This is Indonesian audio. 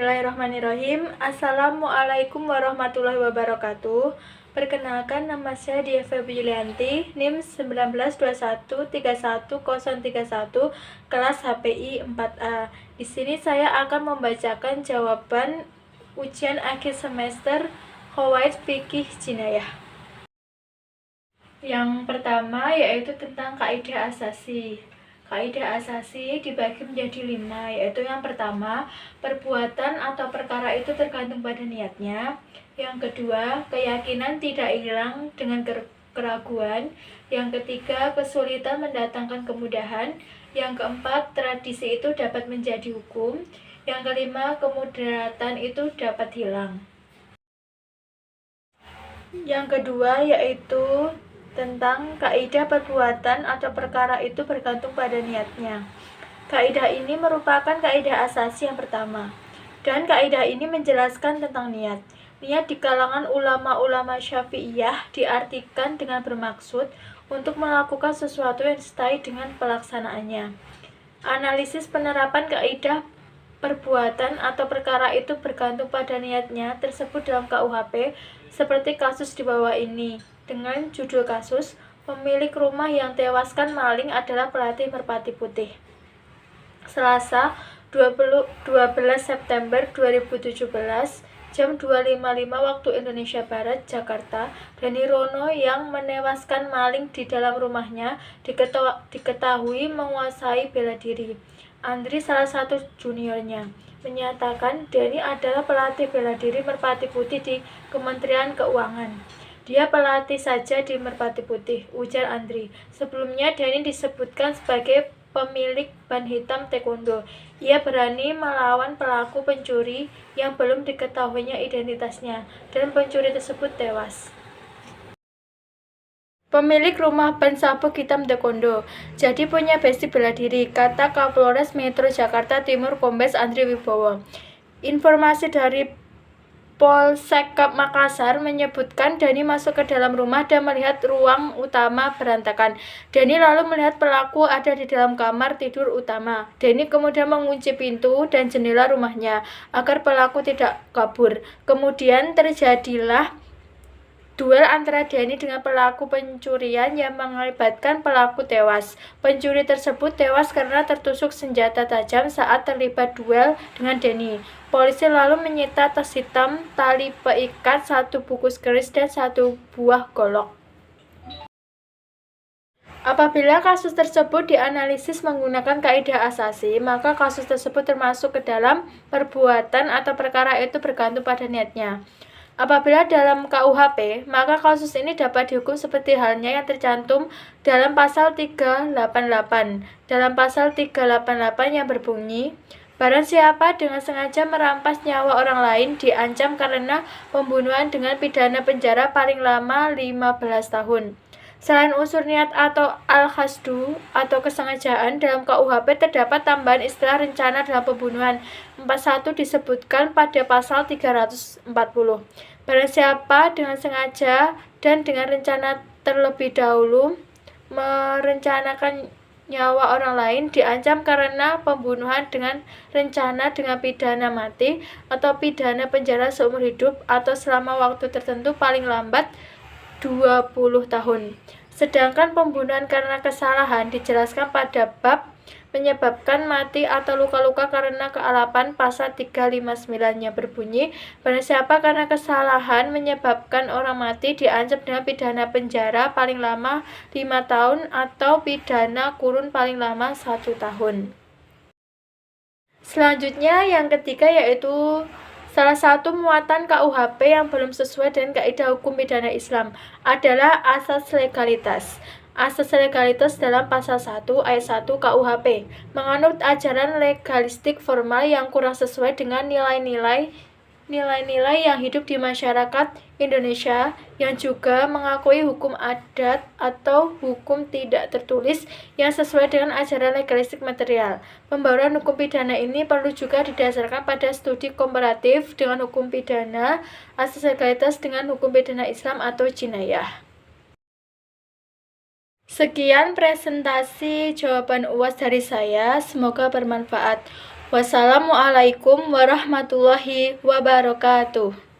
Bismillahirrahmanirrahim. Assalamualaikum warahmatullahi wabarakatuh. Perkenalkan, nama saya Dia Feby Yulianti, NIM 1921313031, kelas HPI 4A. Di sini saya akan membacakan jawaban ujian akhir semester Qawaid Fiqih Jinayah. Yang pertama yaitu tentang kaidah asasi. Kaidah asasi dibagi menjadi 5, yaitu yang pertama, perbuatan atau perkara itu tergantung pada niatnya. Yang kedua, keyakinan tidak hilang dengan keraguan. Yang ketiga, kesulitan mendatangkan kemudahan. Yang keempat, tradisi itu dapat menjadi hukum. Yang kelima, kemudaratan itu dapat hilang. Yang kedua yaitu tentang kaidah perbuatan atau perkara itu bergantung pada niatnya. Kaidah ini merupakan kaidah asasi yang pertama, dan kaidah ini menjelaskan tentang niat. Niat di kalangan ulama-ulama Syafi'iyah diartikan dengan bermaksud untuk melakukan sesuatu yang disertai dengan pelaksanaannya. Analisis penerapan kaidah perbuatan atau perkara itu bergantung pada niatnya tersebut dalam KUHP seperti kasus di bawah ini, dengan judul kasus, pemilik rumah yang tewaskan maling adalah pelatih Merpati Putih. Selasa 12 September 2017 jam 2.55 waktu Indonesia Barat, Jakarta, Dani Rono yang menewaskan maling di dalam rumahnya diketahui menguasai bela diri. Andri, salah satu juniornya, menyatakan Dani adalah pelatih bela diri Merpati Putih di Kementerian Keuangan. Dia pelatih saja di Merpati Putih, ujar Andri. Sebelumnya Dani disebutkan sebagai pemilik ban hitam taekwondo. Ia berani melawan pelaku pencuri yang belum diketahuinya identitasnya, dan pencuri tersebut tewas. Pemilik rumah ban sabuk hitam taekwondo, jadi punya basic bela diri, kata Kapolres Metro Jakarta Timur Kombes Andri Wibowo. Informasi dari Polsek Makassar menyebutkan Dani masuk ke dalam rumah dan melihat ruang utama berantakan. Dani lalu melihat pelaku ada di dalam kamar tidur utama. Dani kemudian mengunci pintu dan jendela rumahnya agar pelaku tidak kabur. Kemudian terjadilah duel antara Dani dengan pelaku pencurian yang mengakibatkan pelaku tewas. Pencuri tersebut tewas karena tertusuk senjata tajam saat terlibat duel dengan Dani. Polisi lalu menyita tas hitam, tali peikat, 1 bungkus keris, dan 1 buah golok. Apabila kasus tersebut dianalisis menggunakan kaidah asasi, maka kasus tersebut termasuk ke dalam perbuatan atau perkara itu bergantung pada niatnya. Apabila dalam KUHP, maka kasus ini dapat dihukum seperti halnya yang tercantum dalam pasal 388. Dalam pasal 388 yang berbunyi, barang siapa dengan sengaja merampas nyawa orang lain diancam karena pembunuhan dengan pidana penjara paling lama 15 tahun. Selain unsur niat atau al-khasdu atau kesengajaan, dalam KUHP terdapat tambahan istilah rencana dalam pembunuhan. 41 disebutkan pada pasal 340. Barang siapa dengan sengaja dan dengan rencana terlebih dahulu merencanakan nyawa orang lain diancam karena pembunuhan dengan rencana dengan pidana mati atau pidana penjara seumur hidup atau selama waktu tertentu paling lambat 20 tahun. Sedangkan pembunuhan karena kesalahan dijelaskan pada bab menyebabkan mati atau luka-luka karena kealapan pasal 359-nya berbunyi, barang siapa karena kesalahan menyebabkan orang mati diancam dengan pidana penjara paling lama 5 tahun atau pidana kurun paling lama 1 tahun. Selanjutnya yang ketiga yaitu salah satu muatan KUHP yang belum sesuai dengan kaidah hukum pidana Islam adalah asas legalitas. Asas legalitas dalam pasal 1 ayat 1 KUHP menganut ajaran legalistik formal yang kurang sesuai dengan nilai-nilai yang hidup di masyarakat Indonesia, yang juga mengakui hukum adat atau hukum tidak tertulis yang sesuai dengan ajaran legalistik material. Pembaruan hukum pidana ini perlu juga didasarkan pada studi komparatif dengan hukum pidana, asas legalitas dengan hukum pidana Islam atau jinayah. Sekian presentasi jawaban UAS dari saya, semoga bermanfaat. Wassalamualaikum warahmatullahi wabarakatuh.